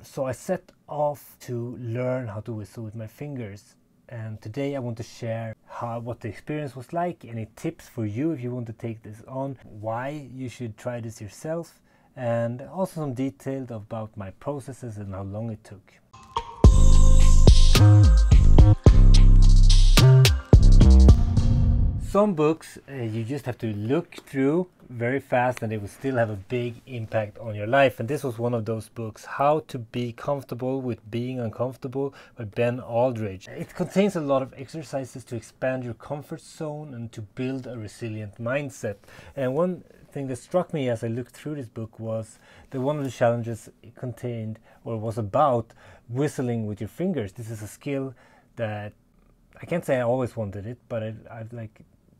So I set off to learn how to whistle with my fingers, and today I want to share what the experience was like, any tips for you if you want to take this on, why you should try this yourself, and also some details about my processes and how long it took. Some books you just have to look through very fast and they will still have a big impact on your life, and this was one of those books, How to Be Comfortable with Being Uncomfortable by Aldridge. It contains a lot of exercises to expand your comfort zone and to build a resilient mindset. And one thing that struck me as I looked through this book was that one of the challenges it contained or was about whistling with your fingers. This is a skill that I can't say I always wanted it, but I've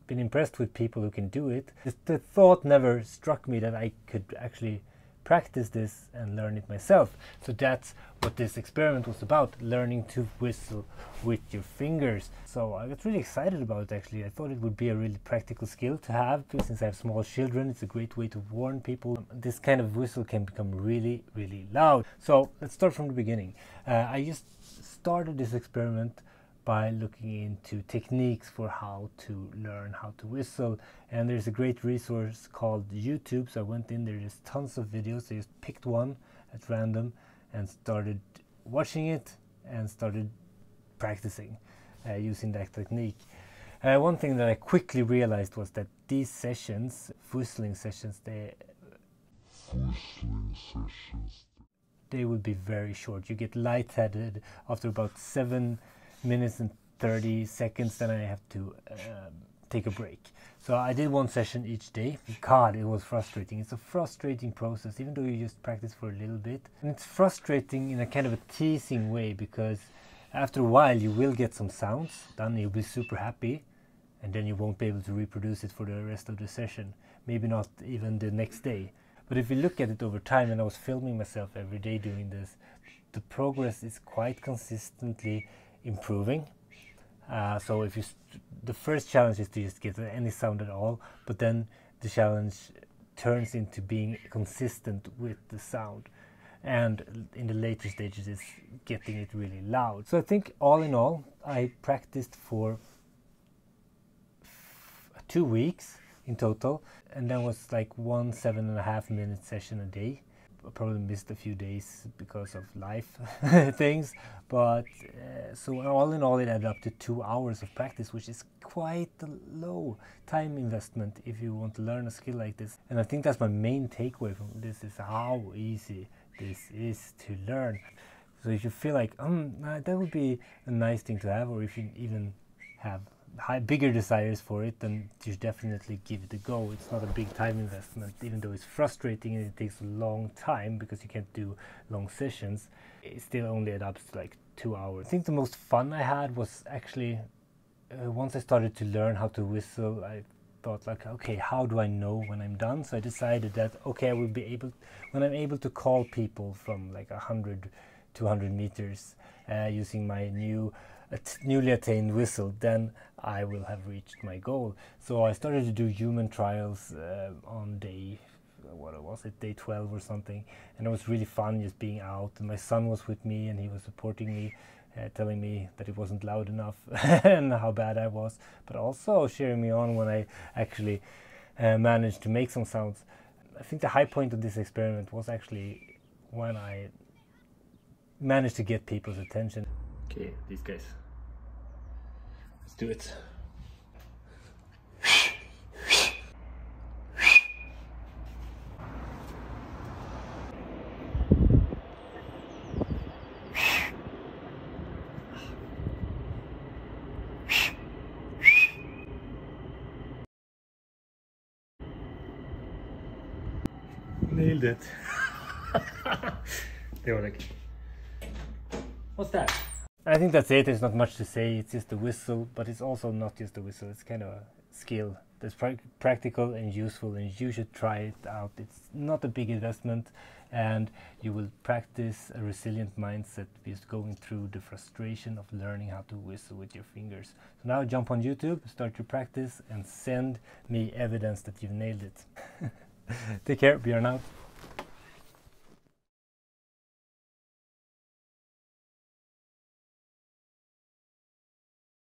been impressed with people who can do it. The thought never struck me that I could actually practice this and learn it myself. So that's what this experiment was about, learning to whistle with your fingers. So I got really excited about it actually. I thought it would be a really practical skill to have. Since I have small children, it's a great way to warn people. This kind of whistle can become really, really loud. So let's start from the beginning. I just started this experiment by looking into techniques for how to learn how to whistle, and there's a great resource called YouTube. So I went in there, there's tons of videos. I just picked one at random and started watching it and started practicing using that technique. One thing that I quickly realized was that these sessions, whistling sessions, they would be very short. You get lightheaded after about 7 minutes and 30 seconds, then I have to take a break. So I did one session each day. God, it was frustrating. It's a frustrating process, even though you just practice for a little bit. And it's frustrating in a kind of a teasing way, because after a while you will get some sounds done, you'll be super happy, and then you won't be able to reproduce it for the rest of the session, maybe not even the next day. But if you look at it over time, and I was filming myself every day doing this, the progress is quite consistently improving. So if the first challenge is to just get any sound at all, but then the challenge turns into being consistent with the sound, and in the later stages is getting it really loud. So I think all in all I practiced for 2 weeks in total, and then was like 1 7.5 minute session a day. I probably missed a few days because of life things, but so all in all it added up to 2 hours of practice, which is quite a low time investment if you want to learn a skill like this. And I think that's my main takeaway from this, is how easy this is to learn. So if you feel like that would be a nice thing to have, or if you even have bigger desires for it, then you should definitely give it a go. It's not a big time investment, even though it's frustrating and it takes a long time because you can't do long sessions. It still only adds up to like 2 hours. I think the most fun I had was actually once I started to learn how to whistle, I thought like, okay, how do I know when I'm done? So I decided that, okay, I will be able, when I'm able to call people from like 100 to 100 meters using my newly attained whistle, then I will have reached my goal. So I started to do human trials on day, what was it, day 12 or something, and it was really fun just being out, and my son was with me and he was supporting me, telling me that it wasn't loud enough and how bad I was, but also cheering me on when I actually managed to make some sounds. I think the high point of this experiment was actually when I managed to get people's attention. Okay, these guys. Let's do it. Nailed it. They were like, what's that? I think that's it. There's not much to say. It's just a whistle, but it's also not just a whistle. It's kind of a skill that's practical and useful, and you should try it out. It's not a big investment, and you will practice a resilient mindset just going through the frustration of learning how to whistle with your fingers. So now jump on YouTube, start your practice, and send me evidence that you've nailed it. Take care. Björn out.